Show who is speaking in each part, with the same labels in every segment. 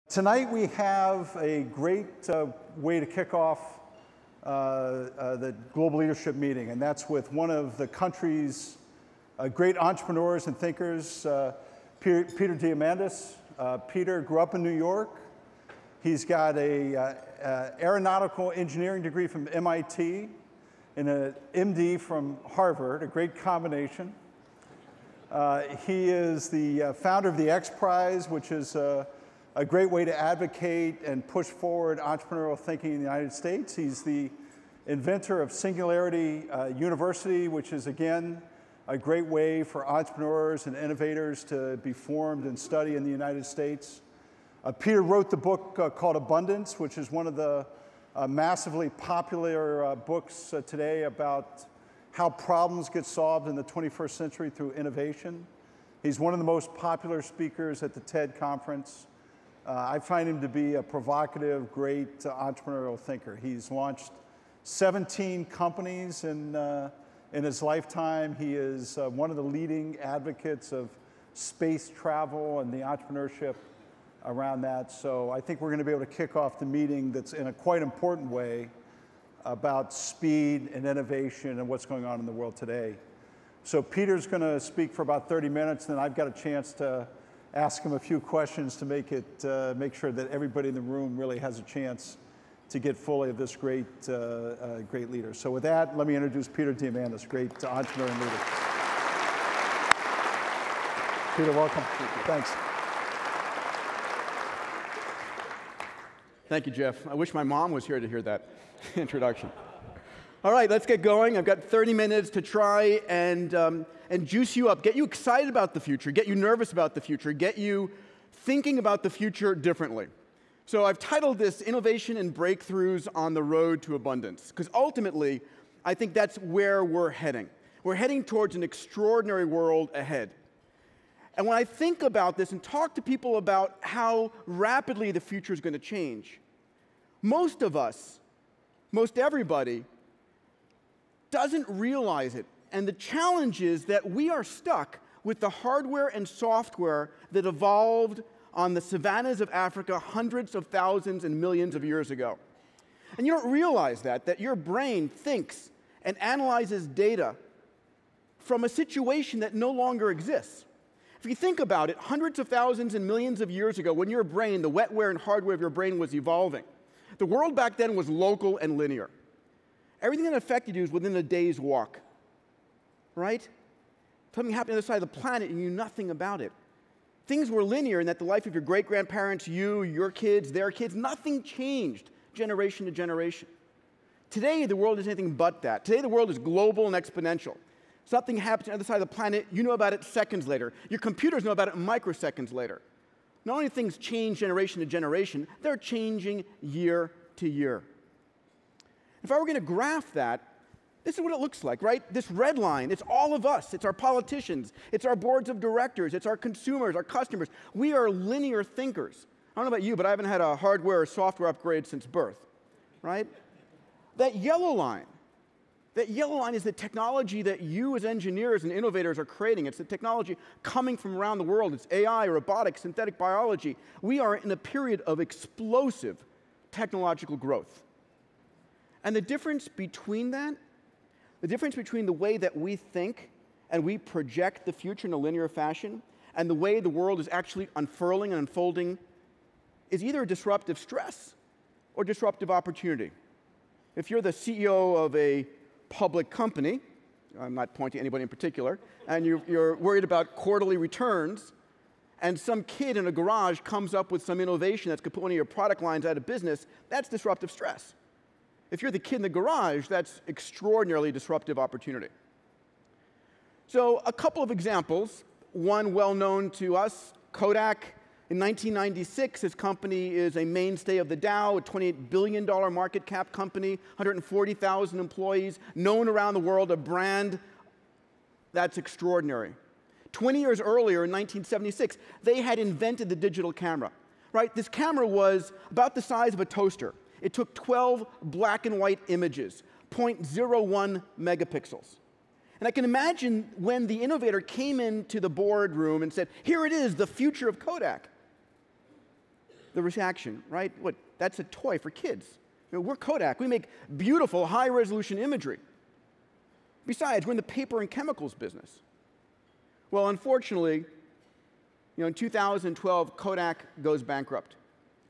Speaker 1: Tonight we have a great way to kick off the Global Leadership Meeting, and that's with one of the country's great entrepreneurs and thinkers, Peter Diamandis. Peter grew up in New York. He's got a aeronautical engineering degree from MIT and an MD from Harvard, a great combination. He is the founder of the X Prize, which is a great way to advocate and push forward entrepreneurial thinking in the United States. He's the inventor of Singularity University, which is, again, a great way for entrepreneurs and innovators to be formed and study in the United States. Peter wrote the book called Abundance, which is one of the massively popular books today about how problems get solved in the 21st century through innovation. He's one of the most popular speakers at the TED conference. I find him to be a provocative, great entrepreneurial thinker. He's launched 17 companies in his lifetime. He is one of the leading advocates of space travel and the entrepreneurship around that. So I think we're going to be able to kick off the meeting that's in a quite important way about speed and innovation and what's going on in the world today. So Peter's going to speak for about 30 minutes, and then I've got a chance to ask him a few questions to make sure that everybody in the room really has a chance to get fully of this great leader. So with that, let me introduce Peter Diamandis, great entrepreneur and leader. Peter, welcome. Thanks.
Speaker 2: Thank you, Jeff. I wish my mom was here to hear that introduction. All right, let's get going. I've got 30 minutes to try and juice you up, get you excited about the future, get you nervous about the future, get you thinking about the future differently. So I've titled this Innovation and Breakthroughs on the Road to Abundance, because ultimately, I think that's where we're heading. We're heading towards an extraordinary world ahead. And when I think about this and talk to people about how rapidly the future is going to change, most of us, most everybody, doesn't realize it. And the challenge is that we are stuck with the hardware and software that evolved on the savannas of Africa hundreds of thousands and millions of years ago. And you don't realize that your brain thinks and analyzes data from a situation that no longer exists. If you think about it, hundreds of thousands and millions of years ago, when your brain, the wetware and hardware of your brain was evolving, the world back then was local and linear. Everything that affected you was within a day's walk, right? Something happened on the other side of the planet and you knew nothing about it. Things were linear in that the life of your great-grandparents, you, your kids, their kids, nothing changed generation to generation. Today, the world is anything but that. Today, the world is global and exponential. Something happens on the other side of the planet, you know about it seconds later. Your computers know about it microseconds later. Not only do things change generation to generation, they're changing year to year. If I were going to graph that, this is what it looks like, right? This red line, it's all of us. It's our politicians. It's our boards of directors. It's our consumers, our customers. We are linear thinkers. I don't know about you, but I haven't had a hardware or software upgrade since birth, right? That yellow line is the technology that you as engineers and innovators are creating. It's the technology coming from around the world. It's AI, robotics, synthetic biology. We are in a period of explosive technological growth. And the difference between that, the difference between the way that we think and we project the future in a linear fashion and the way the world is actually unfurling and unfolding is either a disruptive stress or disruptive opportunity. If you're the CEO of a public company, I'm not pointing to anybody in particular, and you're worried about quarterly returns, and some kid in a garage comes up with some innovation that's going to put one of your product lines out of business, that's disruptive stress. If you're the kid in the garage, that's extraordinarily disruptive opportunity. So a couple of examples. One well known to us, Kodak. In 1996, his company is a mainstay of the Dow, a $28 billion market cap company, 140,000 employees, known around the world, a brand that's extraordinary. 20 years earlier, in 1976, they had invented the digital camera, right? This camera was about the size of a toaster. It took 12 black and white images, 0.01 megapixels. And I can imagine when the innovator came into the boardroom and said, here it is, the future of Kodak. the reaction, right? What? That's a toy for kids. You know, we're Kodak. We make beautiful, high-resolution imagery. Besides, we're in the paper and chemicals business. Well, unfortunately, in 2012, Kodak goes bankrupt.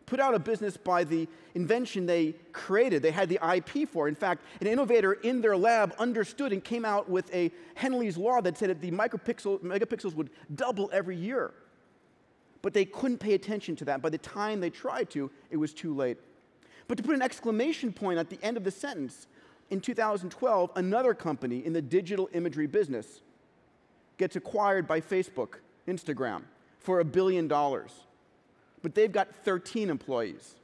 Speaker 2: Put out of business by the invention they created. They had the IP for. In fact, an innovator in their lab understood and came out with a Henley's law that said that the megapixels would double every year. But they couldn't pay attention to that. By the time they tried to, it was too late. But to put an exclamation point at the end of the sentence, in 2012, another company in the digital imagery business gets acquired by Facebook, Instagram, for $1 billion. But they've got 13 employees.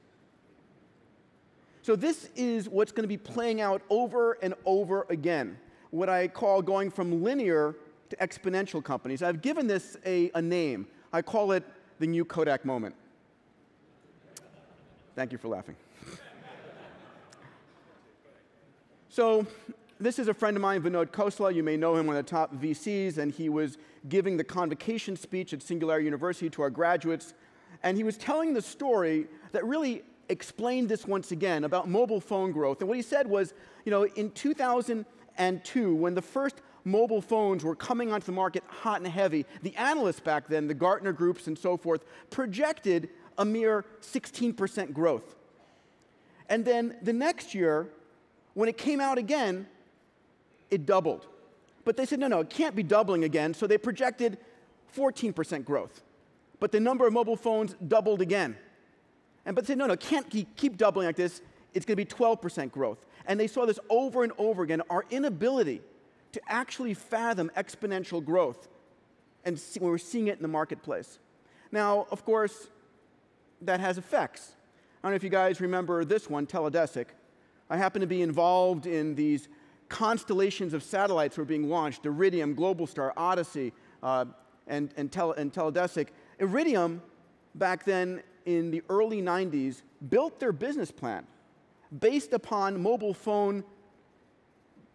Speaker 2: So this is what's going to be playing out over and over again, what I call going from linear to exponential companies. I've given this a name. I call it the new Kodak moment. Thank you for laughing. So this is a friend of mine, Vinod Khosla. You may know him, one of the top VCs, and he was giving the convocation speech at Singularity University to our graduates. And he was telling the story that really explained this once again about mobile phone growth. And what he said was, in 2002, when the first mobile phones were coming onto the market hot and heavy, the analysts back then, the Gartner groups and so forth, projected a mere 16% growth. And then the next year, when it came out again, it doubled. But they said, no, it can't be doubling again, so they projected 14% growth. But the number of mobile phones doubled again. But they said, no, it can't keep doubling like this. It's going to be 12% growth. And they saw this over and over again, our inability to actually fathom exponential growth. And we're seeing it in the marketplace. Now, of course, that has effects. I don't know if you guys remember this one, teledesic. I happen to be involved in these constellations of satellites that were being launched, Iridium, Globalstar, Odyssey, and teledesic. Iridium, back then in the early 90s, built their business plan based upon mobile phone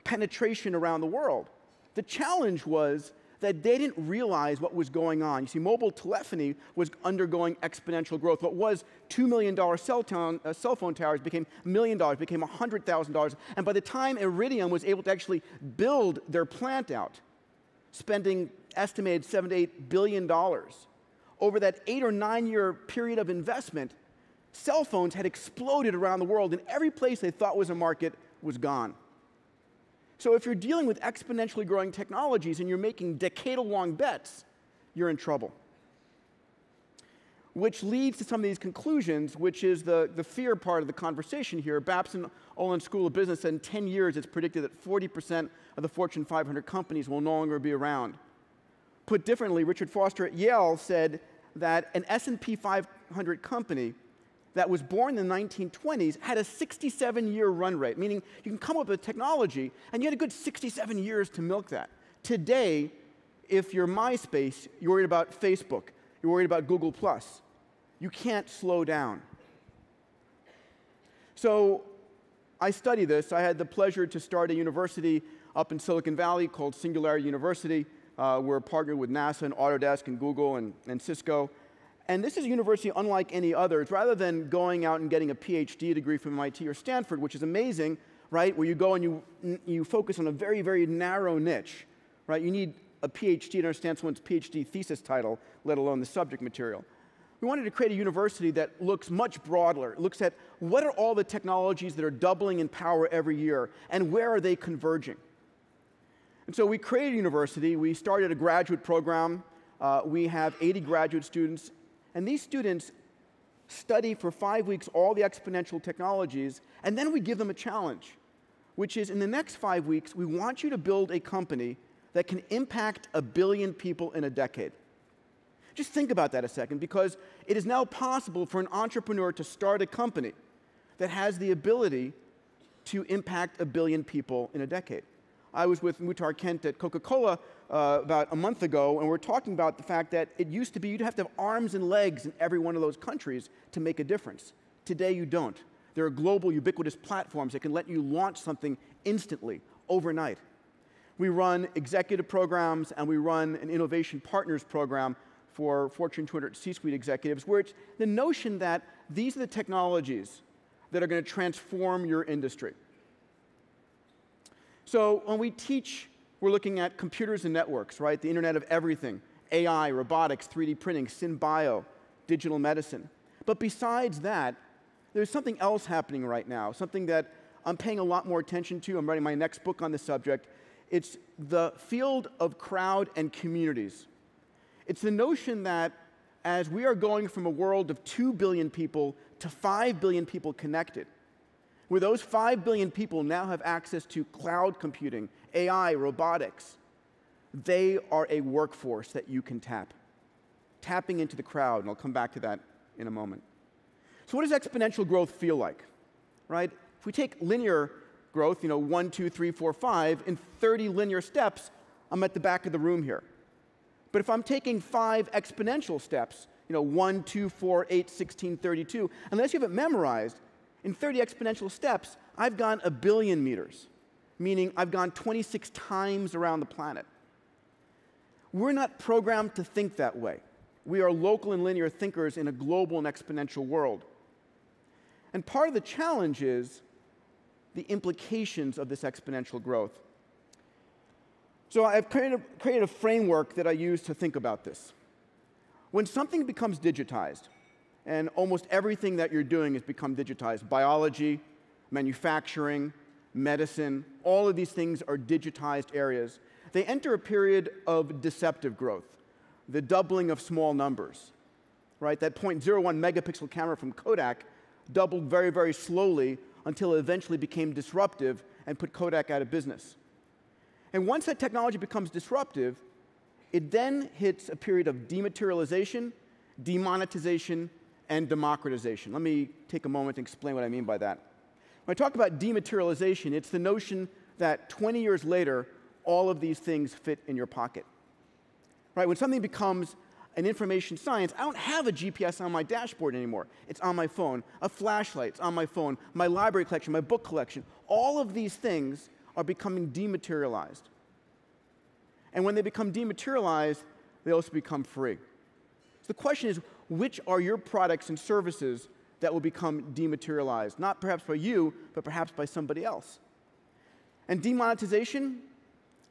Speaker 2: penetration around the world. The challenge was that they didn't realize what was going on. You see, mobile telephony was undergoing exponential growth. What was $2 million cell phone towers became $1 million, became $100,000. And by the time Iridium was able to actually build their plant out, spending estimated $7 to $8 billion, over that 8 or 9 year period of investment, cell phones had exploded around the world, and every place they thought was a market was gone. So if you're dealing with exponentially growing technologies and you're making decadal-long bets, you're in trouble. Which leads to some of these conclusions, which is the fear part of the conversation here. Babson Olin School of Business said in 10 years, it's predicted that 40% of the Fortune 500 companies will no longer be around. Put differently, Richard Foster at Yale said that an S&P 500 company that was born in the 1920s had a 67-year run rate, meaning you can come up with technology, and you had a good 67 years to milk that. Today, if you're MySpace, you're worried about Facebook, you're worried about Google+. You can't slow down. So I study this. I had the pleasure to start a university up in Silicon Valley called Singularity University. We're partnered with NASA and Autodesk and Google and Cisco. And this is a university unlike any others. Rather than going out and getting a PhD degree from MIT or Stanford, which is amazing, right, where you go and you focus on a very, very narrow niche, right? You need a PhD to understand someone's PhD thesis title, let alone the subject material. We wanted to create a university that looks much broader. It looks at what are all the technologies that are doubling in power every year, and where are they converging? And so we created a university. We started a graduate program. We have 80 graduate students. And these students study for 5 weeks all the exponential technologies, and then we give them a challenge, which is in the next 5 weeks, we want you to build a company that can impact 1 billion people in a decade. Just think about that a second, because it is now possible for an entrepreneur to start a company that has the ability to impact 1 billion people in a decade. I was with Muhtar Kent at Coca-Cola about a month ago, and we're talking about the fact that it used to be you'd have to have arms and legs in every one of those countries to make a difference. Today, you don't. There are global, ubiquitous platforms that can let you launch something instantly, overnight. We run executive programs, and we run an innovation partners program for Fortune 200 C-suite executives, where it's the notion that these are the technologies that are going to transform your industry. So when we teach, we're looking at computers and networks, right? The Internet of Everything, AI, robotics, 3D printing, synbio, digital medicine. But besides that, there's something else happening right now, something that I'm paying a lot more attention to. I'm writing my next book on this subject. It's the field of crowd and communities. It's the notion that as we are going from a world of 2 billion people to 5 billion people connected, where those 5 billion people now have access to cloud computing, AI, robotics, they are a workforce that you can tap. Tapping into the crowd, and I'll come back to that in a moment. So what does exponential growth feel like, right? If we take linear growth, 1, 2, 3, 4, 5, in 30 linear steps, I'm at the back of the room here. But if I'm taking 5 exponential steps, 1, 2, 4, 8, 16, 32, unless you have it memorized, in 30 exponential steps, I've gone 1 billion meters, meaning I've gone 26 times around the planet. We're not programmed to think that way. We are local and linear thinkers in a global and exponential world. And part of the challenge is the implications of this exponential growth. So I've created a framework that I use to think about this. When something becomes digitized, and almost everything that you're doing has become digitized, biology, manufacturing, medicine, all of these things are digitized areas. They enter a period of deceptive growth, the doubling of small numbers, right? That 0.01 megapixel camera from Kodak doubled very, very slowly until it eventually became disruptive and put Kodak out of business. And once that technology becomes disruptive, it then hits a period of dematerialization, demonetization, and democratization. Let me take a moment to explain what I mean by that. When I talk about dematerialization, it's the notion that 20 years later, all of these things fit in your pocket. Right? When something becomes an information science, I don't have a GPS on my dashboard anymore. It's on my phone. A flashlight, it's on my phone. My library collection, my book collection. All of these things are becoming dematerialized. And when they become dematerialized, they also become free. So the question is, which are your products and services that will become dematerialized? Not perhaps by you, but perhaps by somebody else. And demonetization,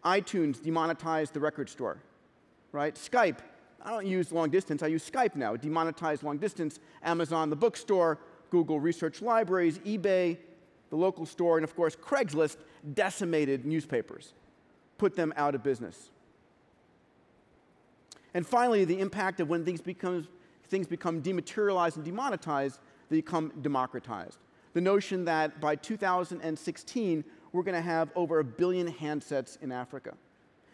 Speaker 2: iTunes demonetized the record store, right? Skype, I don't use long distance, I use Skype now. Demonetized long distance. Amazon, the bookstore. Google Research Libraries. eBay, the local store. And of course, Craigslist decimated newspapers, put them out of business. And finally, the impact of when things become dematerialized and demonetized, they become democratized. The notion that by 2016, we're going to have over 1 billion handsets in Africa.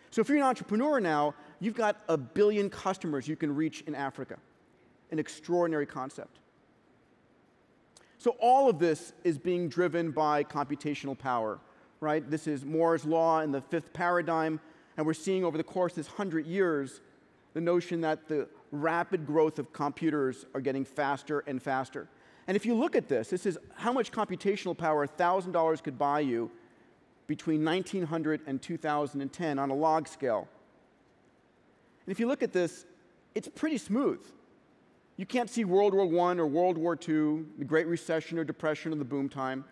Speaker 2: So if you're an entrepreneur now, you've got 1 billion customers you can reach in Africa. An extraordinary concept. So all of this is being driven by computational power, right? This is Moore's law in the 5th paradigm, and we're seeing over the course of this 100 years the notion that the rapid growth of computers are getting faster and faster. And if you look at this, this is how much computational power $1,000 could buy you between 1900 and 2010 on a log scale. And if you look at this, it's pretty smooth. You can't see World War I or World War II, the Great Recession or Depression or the boom time.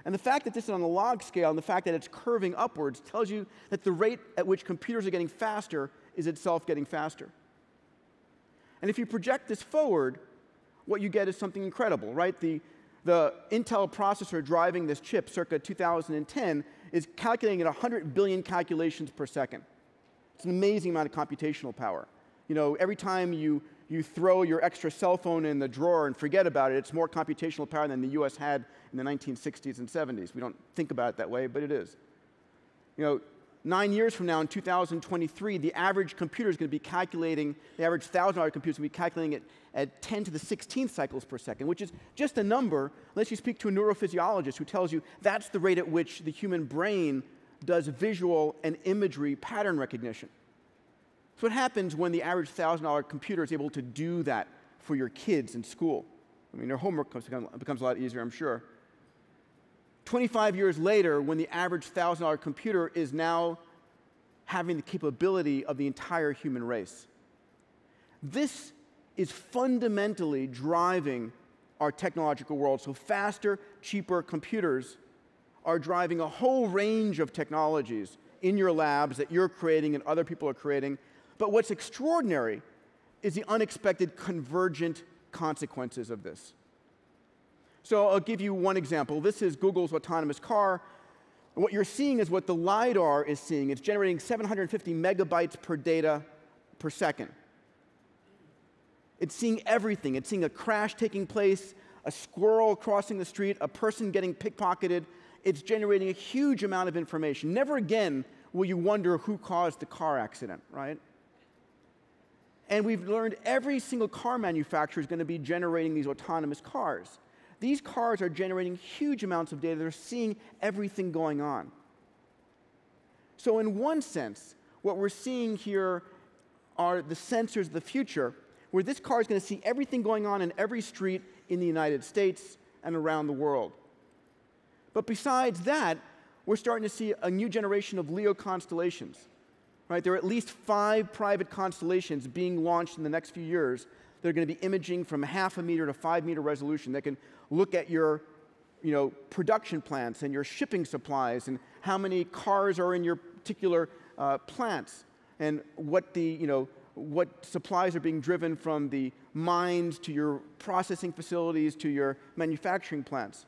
Speaker 2: And the fact that this is on a log scale and the fact that it's curving upwards tells you that the rate at which computers are getting faster is itself getting faster. And if you project this forward, what you get is something incredible, right? The Intel processor driving this chip circa 2010 is calculating at 100 billion calculations per second. It's an amazing amount of computational power. Every time you throw your extra cell phone in the drawer and forget about it, it's more computational power than the US had in the 1960s and 70s. We don't think about it that way, but it is. 9 years from now, in 2023, the average computer is going to be calculating, the average $1,000 computer is going to be calculating it at 10 to the 16th cycles per second, which is just a number, unless you speak to a neurophysiologist who tells you that's the rate at which the human brain does visual and imagery pattern recognition. So what happens when the average $1,000 computer is able to do that for your kids in school? I mean, their homework becomes a lot easier, I'm sure. 25 years later, when the average $1,000 computer is now having the capability of the entire human race. This is fundamentally driving our technological world. So faster, cheaper computers are driving a whole range of technologies in your labs that you're creating and other people are creating. But what's extraordinary is the unexpected convergent consequences of this. So I'll give you one example. This is Google's autonomous car. What you're seeing is what the LiDAR is seeing. It's generating 750 megabytes per data per second. It's seeing everything. It's seeing a crash taking place, a squirrel crossing the street, a person getting pickpocketed. It's generating a huge amount of information. Never again will you wonder who caused the car accident, right? And we've learned every single car manufacturer is going to be generating these autonomous cars. These cars are generating huge amounts of data. They're seeing everything going on. So in one sense, what we're seeing here are the sensors of the future, where this car is going to see everything going on in every street in the United States and around the world. But besides that, we're starting to see a new generation of LEO constellations. Right? There are at least 5 private constellations being launched in the next few years that are going to be imaging from 0.5 meter to 5 meter resolution that can look at your production plants and your shipping supplies and how many cars are in your particular plants and what what supplies are being driven from the mines to your processing facilities to your manufacturing plants.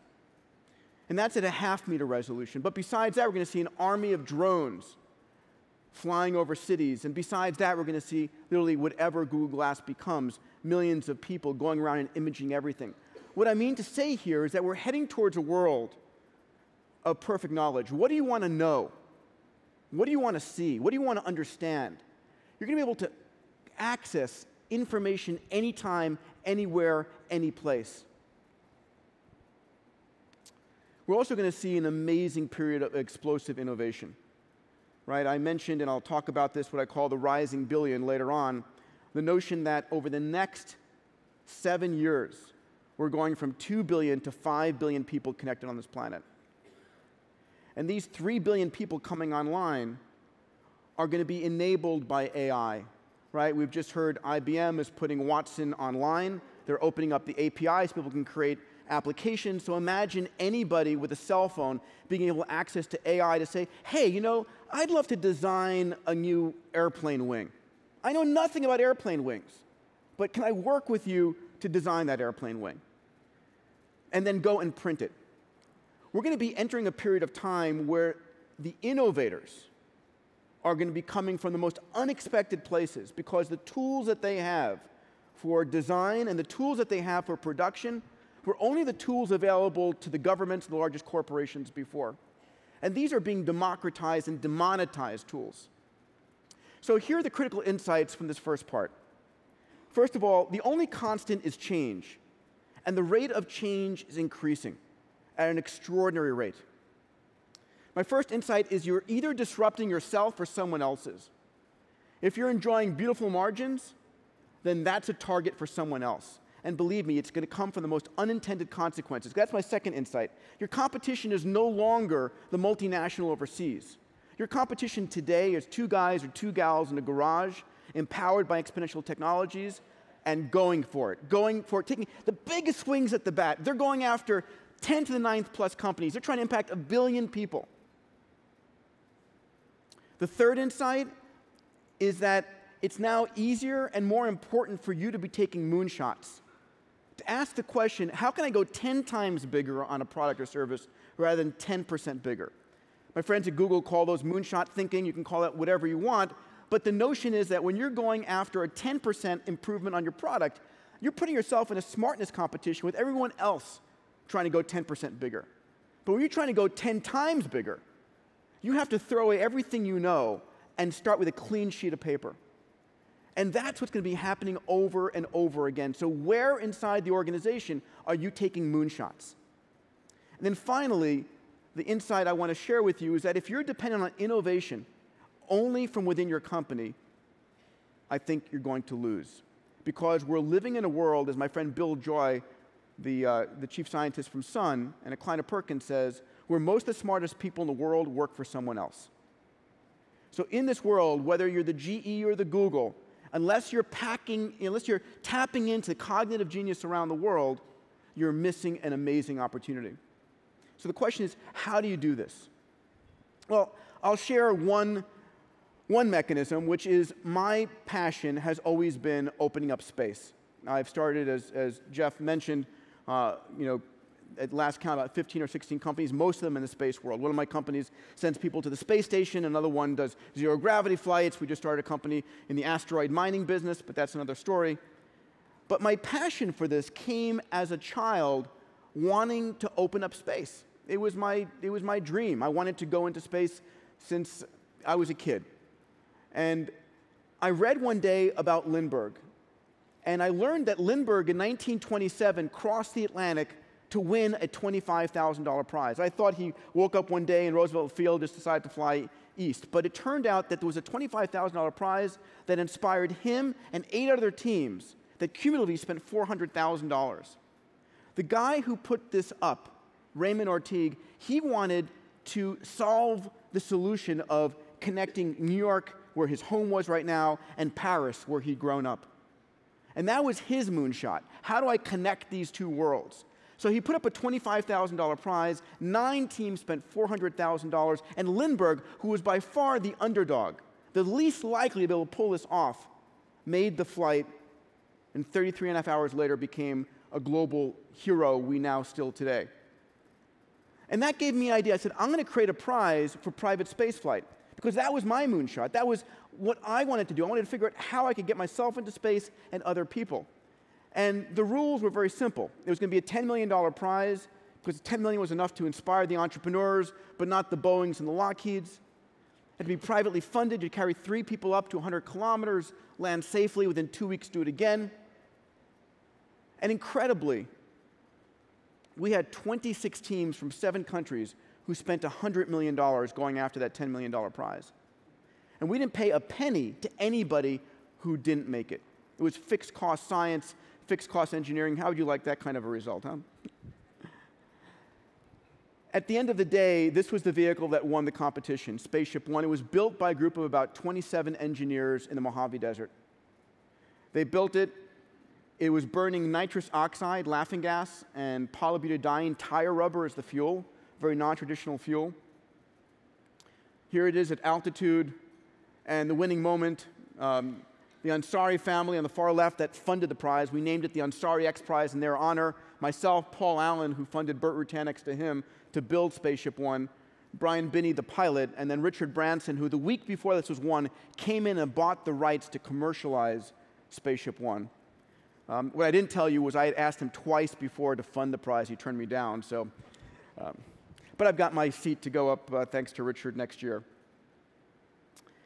Speaker 2: And that's at a 0.5 meter resolution. But besides that, we're going to see an army of drones flying over cities. And besides that, we're going to see literally whatever Google Glass becomes, millions of people going around and imaging everything. What I mean to say here is that we're heading towards a world of perfect knowledge. What do you want to know? What do you want to see? What do you want to understand? You're going to be able to access information anytime, anywhere, any place. We're also going to see an amazing period of explosive innovation. Right? I mentioned, and I'll talk about this, what I call the rising billion later on, the notion that over the next 7 years, we're going from 2 billion to 5 billion people connected on this planet. And these 3 billion people coming online are going to be enabled by AI. Right? We've just heard IBM is putting Watson online. They're opening up the APIs. People can create applications. So imagine anybody with a cell phone being able to access to AI to say, hey, I'd love to design a new airplane wing. I know nothing about airplane wings, but can I work with you to design that airplane wing? And then go and print it. We're going to be entering a period of time where the innovators are going to be coming from the most unexpected places because the tools that they have for design and the tools that they have for production were only the tools available to the governments and the largest corporations before. And these are being democratized and demonetized tools. So here are the critical insights from this first part. First of all, the only constant is change. And the rate of change is increasing at an extraordinary rate. My first insight is you're either disrupting yourself or someone else's. If you're enjoying beautiful margins, then that's a target for someone else. And believe me, it's going to come from the most unintended consequences. That's my second insight. Your competition is no longer the multinational overseas. Your competition today is 2 guys or 2 gals in a garage, empowered by exponential technologies, and going for it, taking the biggest swings at the bat. They're going after 10 to the 9th plus companies. They're trying to impact 1 billion people. The third insight is that it's now easier and more important for you to be taking moonshots. To ask the question, how can I go 10 times bigger on a product or service rather than 10% bigger? My friends at Google call those moonshot thinking. You can call it whatever you want. But the notion is that when you're going after a 10% improvement on your product, you're putting yourself in a smartness competition with everyone else trying to go 10% bigger. But when you're trying to go 10 times bigger, you have to throw away everything you know and start with a clean sheet of paper. And that's what's going to be happening over and over again. So where inside the organization are you taking moonshots? And then finally, the insight I want to share with you is that if you're dependent on innovation only from within your company, I think you're going to lose. Because we're living in a world, as my friend Bill Joy, the chief scientist from Sun, and at Kleiner Perkins says, where most of the smartest people in the world work for someone else. So in this world, whether you're the GE or the Google, unless you're tapping into cognitive genius around the world, you're missing an amazing opportunity. So the question is, how do you do this? Well, I'll share one mechanism, which is my passion has always been opening up space. I've started, as Jeff mentioned, at last count, about 15 or 16 companies, most of them in the space world. One of my companies sends people to the space station. Another one does zero-gravity flights. We just started a company in the asteroid mining business, but that's another story. But my passion for this came as a child wanting to open up space. It was my dream. I wanted to go into space since I was a kid. And I read one day about Lindbergh. And I learned that Lindbergh in 1927 crossed the Atlantic to win a $25,000 prize. I thought he woke up one day in Roosevelt Field, just decided to fly east. But it turned out that there was a $25,000 prize that inspired him and 8 other teams that cumulatively spent $400,000. The guy who put this up, Raymond Ortigue, he wanted to solve the solution of connecting New York, where his home was right now, and Paris, where he'd grown up. And that was his moonshot. How do I connect these two worlds? So he put up a $25,000 prize, 9 teams spent $400,000, and Lindbergh, who was by far the underdog, the least likely to be able to pull this off, made the flight, and 33 and a half hours later became a global hero we now still today. And that gave me an idea. I said, I'm going to create a prize for private spaceflight, because that was my moonshot. That was what I wanted to do. I wanted to figure out how I could get myself into space and other people. And the rules were very simple. It was going to be a $10 million prize, because $10 million was enough to inspire the entrepreneurs, but not the Boeings and the Lockheeds. It had to be privately funded. You'd carry 3 people up to 100 kilometers, land safely, within 2 weeks do it again. And incredibly, we had 26 teams from 7 countries who spent $100 million going after that $10 million prize. And we didn't pay a penny to anybody who didn't make it. It was fixed cost science, fixed cost engineering. How would you like that kind of a result, huh? At the end of the day, this was the vehicle that won the competition, Spaceship One. It was built by a group of about 27 engineers in the Mojave Desert. They built it. It was burning nitrous oxide, laughing gas, and polybutadiene tire rubber as the fuel, very non-traditional fuel. Here it is at altitude, and the winning moment, the Ansari family on the far left that funded the prize. We named it the Ansari X Prize in their honor. Myself, Paul Allen, who funded Burt Rutan next to him to build Spaceship One, Brian Binney, the pilot, and then Richard Branson, who the week before this was won, came in and bought the rights to commercialize Spaceship One. What I didn't tell you was I had asked him twice before to fund the prize. He turned me down. So, but I've got my seat to go up thanks to Richard next year.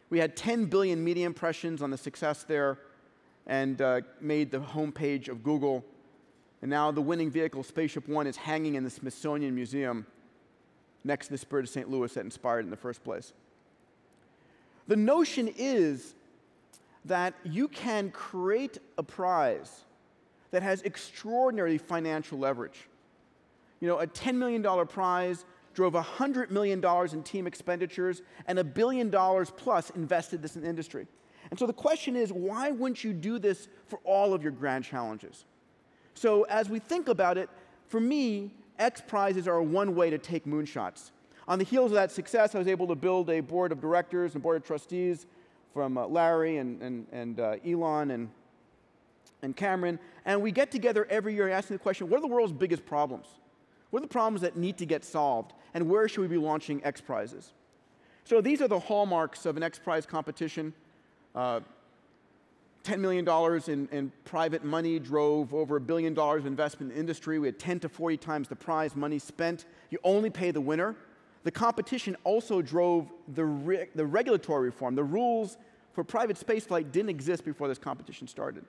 Speaker 2: We had 10 billion media impressions on the success there and made the homepage of Google. And now the winning vehicle, Spaceship One, is hanging in the Smithsonian Museum next to the Spirit of St. Louis that inspired it in the first place. The notion is that you can create a prize that has extraordinary financial leverage. You know, a $10 million prize drove $100 million in team expenditures and $1 billion plus invested this in industry. And so the question is, why wouldn't you do this for all of your grand challenges? So as we think about it, for me, X Prizes are one way to take moonshots. On the heels of that success, I was able to build a board of directors and board of trustees from Larry and Elon and Cameron, and we get together every year asking the question, what are the world's biggest problems? What are the problems that need to get solved, and where should we be launching X Prizes? So these are the hallmarks of an X Prize competition. $10 million in private money drove over $1 billion of investment in the industry. We had 10 to 40 times the prize money spent. You only pay the winner. The competition also drove the regulatory reform. The rules for private spaceflight didn't exist before this competition started.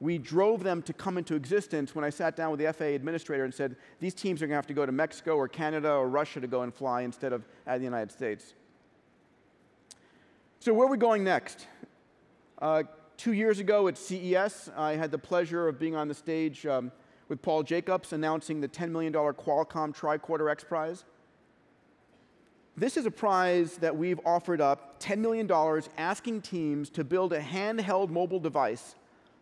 Speaker 2: We drove them to come into existence when I sat down with the FAA administrator and said, these teams are going to have to go to Mexico or Canada or Russia to go and fly instead of at the United States. So where are we going next? 2 years ago at CES, I had the pleasure of being on the stage with Paul Jacobs announcing the $10 million Qualcomm Tricorder X Prize. This is a prize that we've offered up, $10 million, asking teams to build a handheld mobile device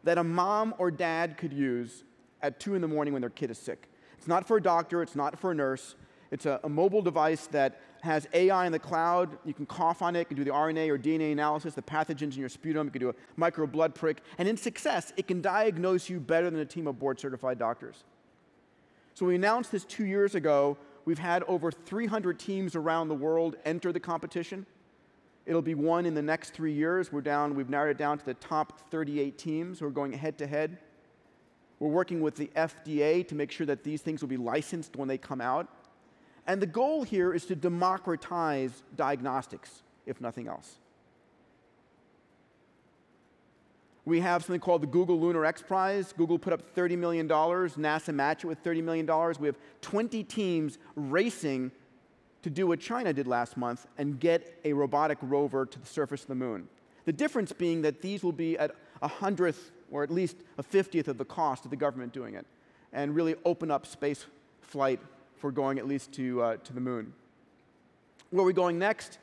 Speaker 2: that a mom or dad could use at 2 in the morning when their kid is sick. It's not for a doctor, it's not for a nurse. It's a mobile device that has AI in the cloud. You can cough on it, you can do the RNA or DNA analysis, the pathogens in your sputum, you can do a micro blood prick, and in success, it can diagnose you better than a team of board-certified doctors. So we announced this 2 years ago. We've had over 300 teams around the world enter the competition. It'll be won in the next 3 years. We've narrowed it down to the top 38 teams who are going head-to-head. We're working with the FDA to make sure that these things will be licensed when they come out. And the goal here is to democratize diagnostics, if nothing else. We have something called the Google Lunar X Prize. Google put up $30 million. NASA matched it with $30 million. We have 20 teams racing to do what China did last month and get a robotic rover to the surface of the moon. The difference being that these will be at 100th or at least a 50th of the cost of the government doing it, and really open up space flight for going at least to the moon. Where are we going next?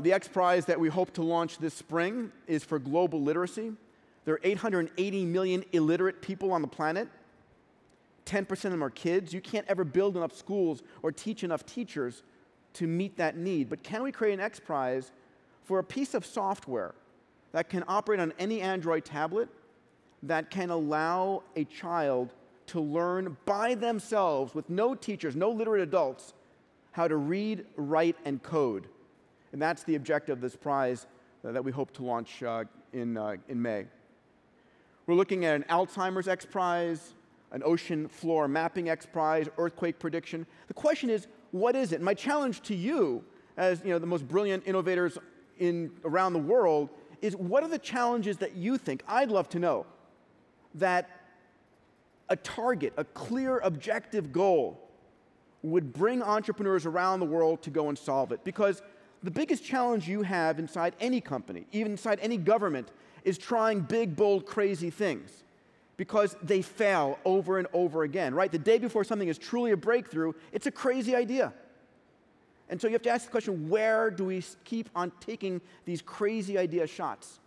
Speaker 2: The X Prize that we hope to launch this spring is for global literacy. There are 880 million illiterate people on the planet. 10% of them are kids. You can't ever build enough schools or teach enough teachers to meet that need. But can we create an X Prize for a piece of software that can operate on any Android tablet that can allow a child to learn by themselves, with no teachers, no literate adults, how to read, write, and code? And that's the objective of this prize that we hope to launch in May. We're looking at an Alzheimer's X Prize, an ocean floor mapping X Prize, earthquake prediction. The question is, what is it? And my challenge to you, as the most brilliant innovators around the world, is what are the challenges that you think, I'd love to know, that a target, a clear objective goal would bring entrepreneurs around the world to go and solve it? Because the biggest challenge you have inside any company, even inside any government, is trying big, bold, crazy things, because they fail over and over again, right? The day before something is truly a breakthrough, it's a crazy idea. And so you have to ask the question, where do we keep on taking these crazy idea shots?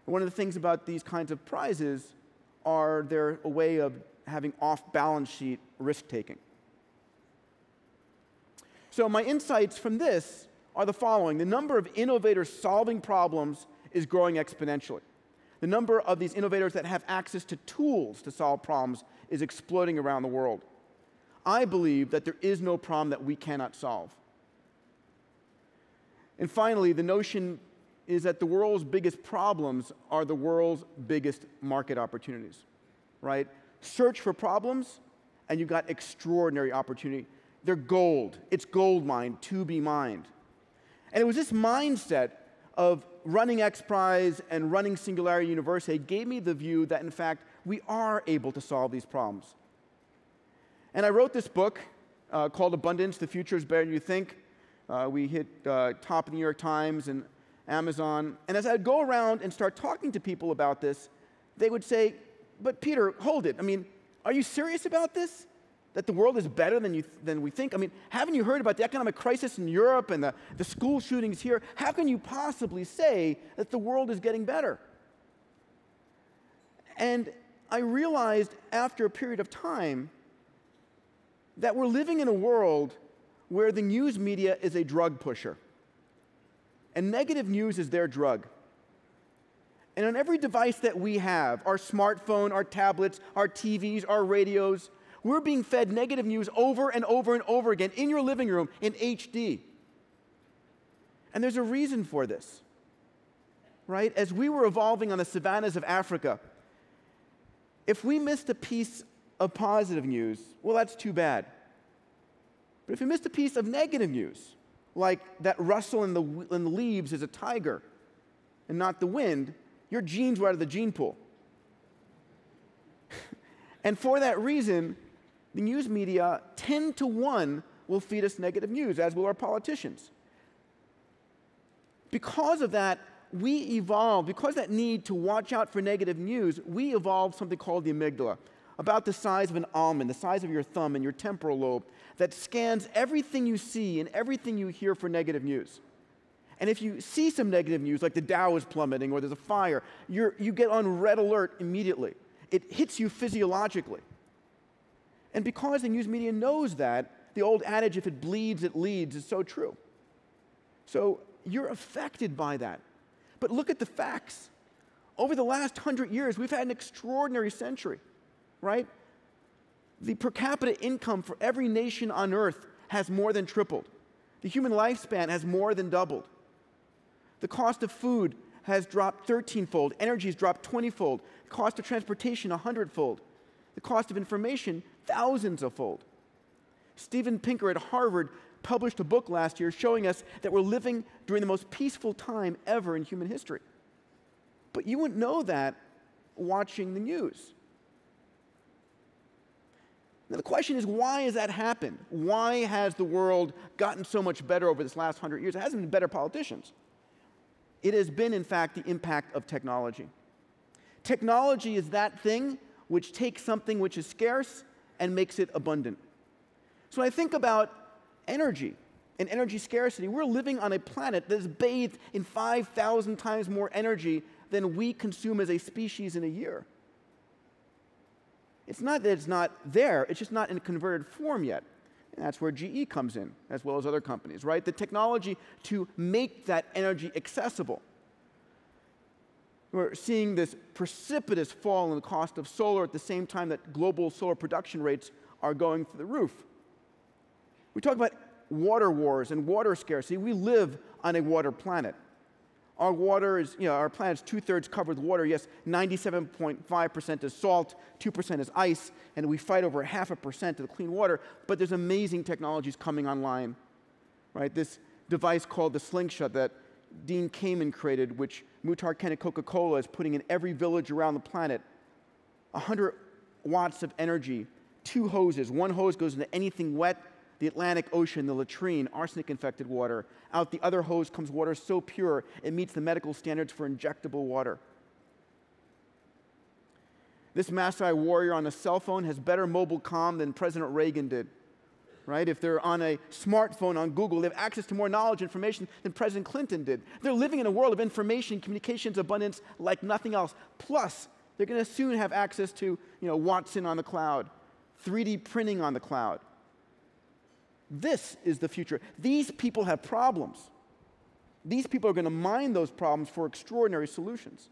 Speaker 2: And one of the things about these kinds of prizes are they're a way of having off-balance sheet risk-taking. So my insights from this are the following. The number of innovators solving problems is growing exponentially. The number of these innovators that have access to tools to solve problems is exploding around the world. I believe that there is no problem that we cannot solve. And finally, the notion is that the world's biggest problems are the world's biggest market opportunities, right? Search for problems, and you've got extraordinary opportunity. They're gold. It's gold mine to be mined. And it was this mindset of running X Prize and running Singularity University gave me the view that, in fact, we are able to solve these problems. And I wrote this book called Abundance, The Future is Better Than You Think. We hit top of the New York Times and Amazon. And as I'd go around and start talking to people about this, they would say, but Peter, hold it. I mean, are you serious about this? That the world is better than we think? I mean, haven't you heard about the economic crisis in Europe and the school shootings here? How can you possibly say that the world is getting better? And I realized after a period of time that we're living in a world where the news media is a drug pusher. And negative news is their drug. And on every device that we have, our smartphone, our tablets, our TVs, our radios, we're being fed negative news over and over and over again in your living room in HD. And there's a reason for this, right? As we were evolving on the savannas of Africa, if we missed a piece of positive news, well, that's too bad. But if you missed a piece of negative news, like that rustle in the leaves is a tiger and not the wind, your genes were out of the gene pool. And for that reason, the news media 10 to 1 will feed us negative news, as will our politicians. Because of that, we evolved, because of that need to watch out for negative news, we evolved something called the amygdala. about the size of an almond, the size of your thumb and your temporal lobe, that scans everything you see and everything you hear for negative news. And if you see some negative news, like the Dow is plummeting or there's a fire, you get on red alert immediately. It hits you physiologically. And because the news media knows that, the old adage, if it bleeds, it leads, is so true. So you're affected by that. But look at the facts. Over the last 100 years, we've had an extraordinary century, right? The per capita income for every nation on earth has more than tripled. The human lifespan has more than doubled. The cost of food has dropped 13-fold. Energy has dropped 20-fold. The cost of transportation, 100-fold. The cost of information, thousands-fold. Steven Pinker at Harvard published a book last year showing us that we're living during the most peaceful time ever in human history. But you wouldn't know that watching the news. Now the question is, why has that happened? Why has the world gotten so much better over this last 100 years? It hasn't been better politicians. It has been, in fact, the impact of technology. Technology is that thing which takes something which is scarce and makes it abundant. So when I think about energy and energy scarcity, we're living on a planet that is bathed in 5,000 times more energy than we consume as a species in a year. It's not that it's not there, it's just not in a converted form yet. And that's where GE comes in, as well as other companies, right? The technology to make that energy accessible. We're seeing this precipitous fall in the cost of solar at the same time that global solar production rates are going through the roof. We talk about water wars and water scarcity. We live on a water planet. Our water is, our planet's 2/3 covered with water. Yes, 97.5% is salt, 2% is ice, and we fight over 0.5% of the clean water. But there's amazing technologies coming online, right? This device called the Slingshot that Dean Kamen created, which Muhtar Kent Coca-Cola is putting in every village around the planet. 100 watts of energy, 2 hoses. One hose goes into anything wet, the Atlantic Ocean, the latrine, arsenic-infected water. Out the other hose comes water so pure it meets the medical standards for injectable water. This Maasai warrior on a cell phone has better mobile comm than President Reagan did, right? If they're on a smartphone on Google, they have access to more knowledge, information than President Clinton did. They're living in a world of information, communications, abundance like nothing else. Plus, they're going to soon have access to, Watson on the cloud, 3D printing on the cloud. This is the future. These people have problems. These people are going to mine those problems for extraordinary solutions.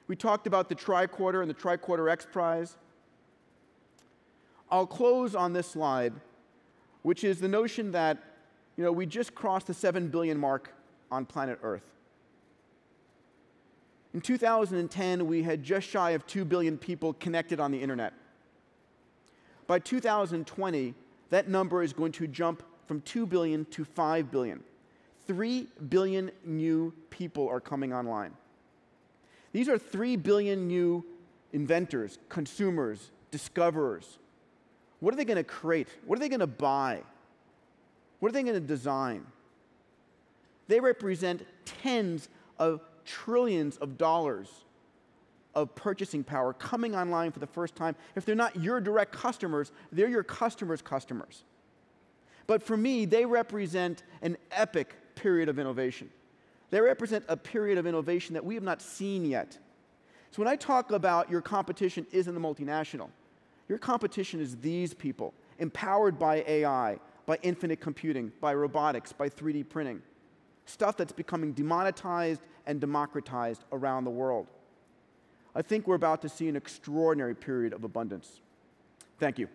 Speaker 2: We talked about the tricorder and the Tricorder X Prize. I'll close on this slide, which is the notion that we just crossed the 7 billion mark on planet Earth. In 2010, we had just shy of 2 billion people connected on the internet. By 2020, that number is going to jump from 2 billion to 5 billion. 3 billion new people are coming online. These are 3 billion new inventors, consumers, discoverers. What are they going to create? What are they going to buy? What are they going to design? They represent tens of trillions of dollars of purchasing power coming online for the first time. If they're not your direct customers, they're your customers' customers. But for me, they represent an epic period of innovation. They represent a period of innovation that we have not seen yet. So when I talk about your competition isn't the multinational, your competition is these people, empowered by AI, by infinite computing, by robotics, by 3D printing. Stuff that's becoming demonetized and democratized around the world. I think we're about to see an extraordinary period of abundance. Thank you.